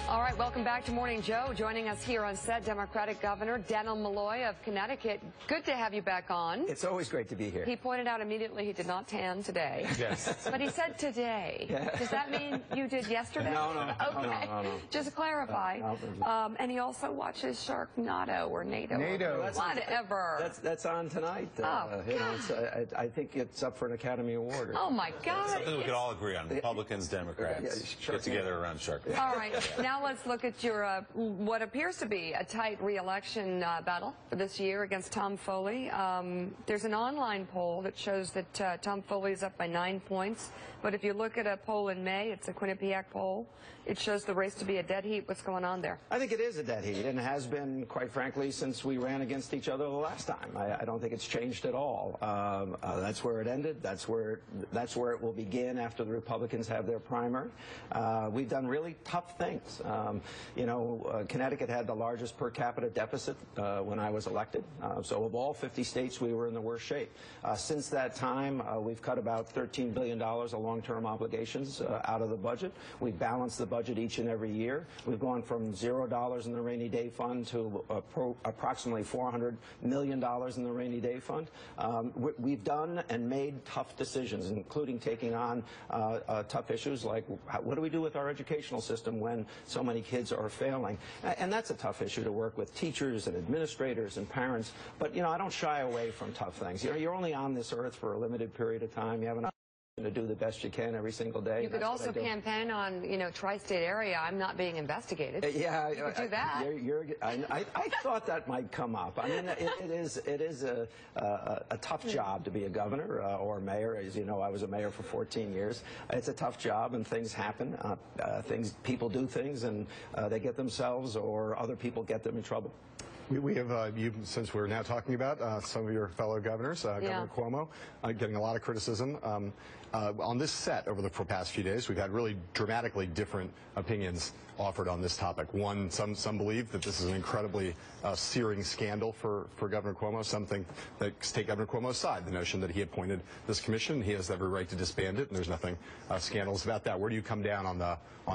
All right, welcome back to Morning Joe. Joining us here on set, Democratic Governor Dannel Malloy of Connecticut. Good to have you back on. It's always great to be here. He pointed out immediately he did not tan today. Yes. But he said today. Yeah. Does that mean you did yesterday? No. Okay. No. Just to clarify. And he also watches Sharknado or NATO. Whatever. That's on tonight. I think it's up for an Academy Award. Oh, my God. Something we could all agree on. Republicans, Democrats, get together around Sharknado. All right. Now let's look at your what appears to be a tight re-election battle for this year against Tom Foley. There's an online poll that shows that Tom Foley is up by 9 points. But if you look at a poll in May, it's a Quinnipiac poll, it shows the race to be a dead heat. What's going on there? I think it is a dead heat, and has been, quite frankly, since we ran against each other the last time. I don't think it's changed at all. That's where it ended. That's where it will begin after the Republicans have their primary. We've done really tough things. Connecticut had the largest per capita deficit when I was elected. So of all 50 states, we were in the worst shape. Since that time, we've cut about $13 billion of long-term obligations out of the budget. We've balanced the budget each and every year. We've gone from $0 in the rainy day fund to approximately $400 million in the rainy day fund. We've done and made tough decisions, including taking on tough issues like what do we do with our educational system when so many kids are failing. And that's a tough issue to work with teachers and administrators and parents. But, I don't shy away from tough things. You're only on this earth for a limited period of time. You have an to do the best you can every single day. You could also campaign on, tri-state area. I'm not being investigated. Yeah, you could do that. I thought that might come up. I mean, it is a tough job to be a governor or mayor. As you know, I was a mayor for 14 years. It's a tough job, and things happen. People do things, and they get themselves or other people get them in trouble. We have, since we're now talking about some of your fellow governors, Governor Cuomo, getting a lot of criticism. On this set over the past few days, we've had really dramatically different opinions offered on this topic. One, some believe that this is an incredibly searing scandal for Governor Cuomo. Some think that take Governor Cuomo's side, the notion that he appointed this commission, he has every right to disband it, and there's nothing scandalous about that. Where do you come down on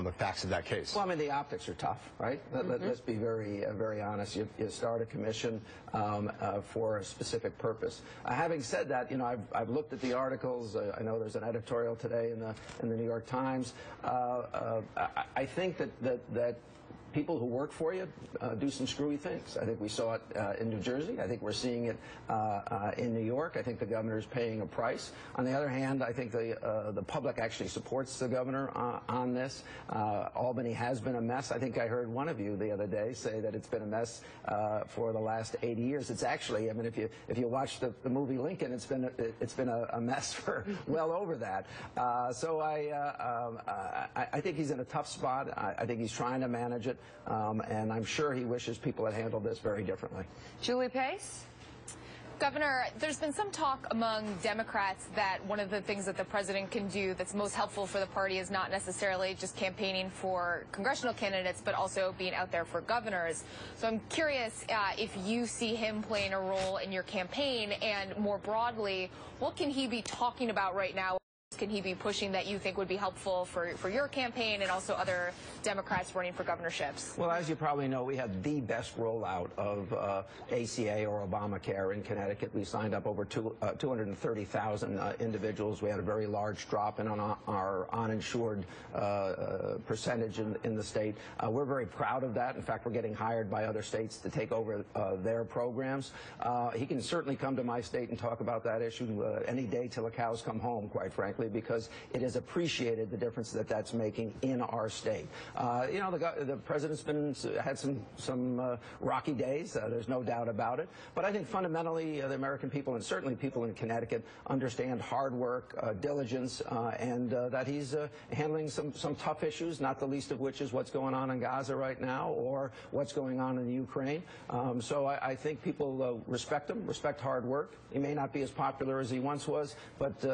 the facts of that case? Well, I mean, the optics are tough, right? Let's be very honest. You start a commission for a specific purpose. Having said that, I've looked at the articles. I know there's an editorial today in the New York Times. I think that people who work for you do some screwy things. I think we saw it in New Jersey. I think we're seeing it in New York. I think the governor is paying a price. On the other hand, I think the public actually supports the governor on this. Albany has been a mess. I think I heard one of you the other day say that it's been a mess for the last 80 years. It's actually, I mean, if you watch the movie Lincoln, it's been a mess for well over that. So I think he's in a tough spot. I think he's trying to manage it. And I'm sure he wishes people had handled this very differently. Julie Pace? Governor, there's been some talk among Democrats that one of the things that the president can do that's most helpful for the party is not necessarily just campaigning for congressional candidates, but also being out there for governors. So I'm curious if you see him playing a role in your campaign, and more broadly, what can he be talking about right now? Can he be pushing that you think would be helpful for your campaign and also other Democrats running for governorships? Well, as you probably know, we had the best rollout of ACA or Obamacare in Connecticut. We signed up over 230,000 individuals. We had a very large drop in on our uninsured percentage in the state. We're very proud of that. In fact, we're getting hired by other states to take over their programs. He can certainly come to my state and talk about that issue any day till the cows come home, quite frankly, because it is appreciated, the difference that that's making in our state. The president's had some rocky days. There's no doubt about it. But I think fundamentally the American people, and certainly people in Connecticut, understand hard work, diligence, and that he's handling some tough issues, not the least of which is what's going on in Gaza right now or what's going on in the Ukraine. So I think people respect him, respect hard work. He may not be as popular as he once was, but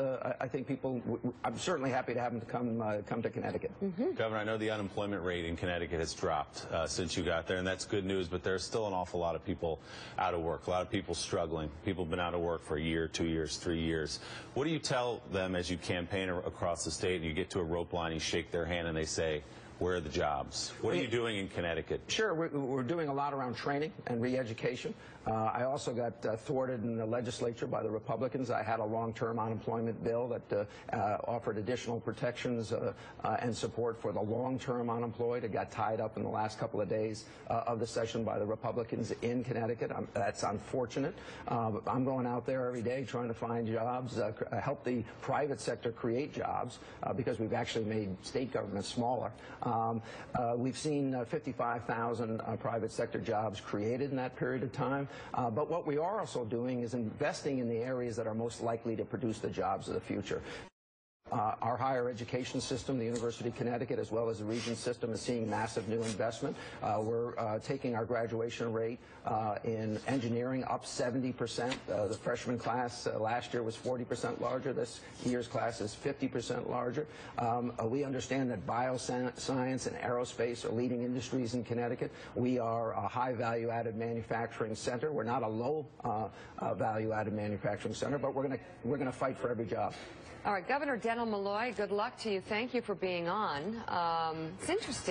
I think people, I'm certainly happy to have him come to Connecticut. Governor, I know the unemployment rate in Connecticut has dropped since you got there, and that's good news, but there's still an awful lot of people out of work, a lot of people struggling. People have been out of work for a year, 2 years, 3 years. What do you tell them as you campaign across the state and you get to a rope line, you shake their hand, and they say, Where are the jobs? What are you doing in Connecticut? Sure, we're doing a lot around training and re-education. I also got thwarted in the legislature by the Republicans. I had a long-term unemployment bill that offered additional protections and support for the long-term unemployed. It got tied up in the last couple of days of the session by the Republicans in Connecticut. That's unfortunate. I'm going out there every day trying to find jobs, help the private sector create jobs, because we've actually made state government smaller. We've seen 55,000 private sector jobs created in that period of time. But what we are also doing is investing in the areas that are most likely to produce the jobs of the future. Our higher education system, the University of Connecticut, as well as the Regents system, is seeing massive new investment. We're taking our graduation rate in engineering up 70%. The freshman class last year was 40% larger. This year's class is 50% larger. We understand that bioscience and aerospace are leading industries in Connecticut. We are a high value-added manufacturing center. We're not a low value-added manufacturing center, but we're going to fight for every job. All right, Governor Dannel, Malloy, good luck to you. Thank you for being on. It's interesting.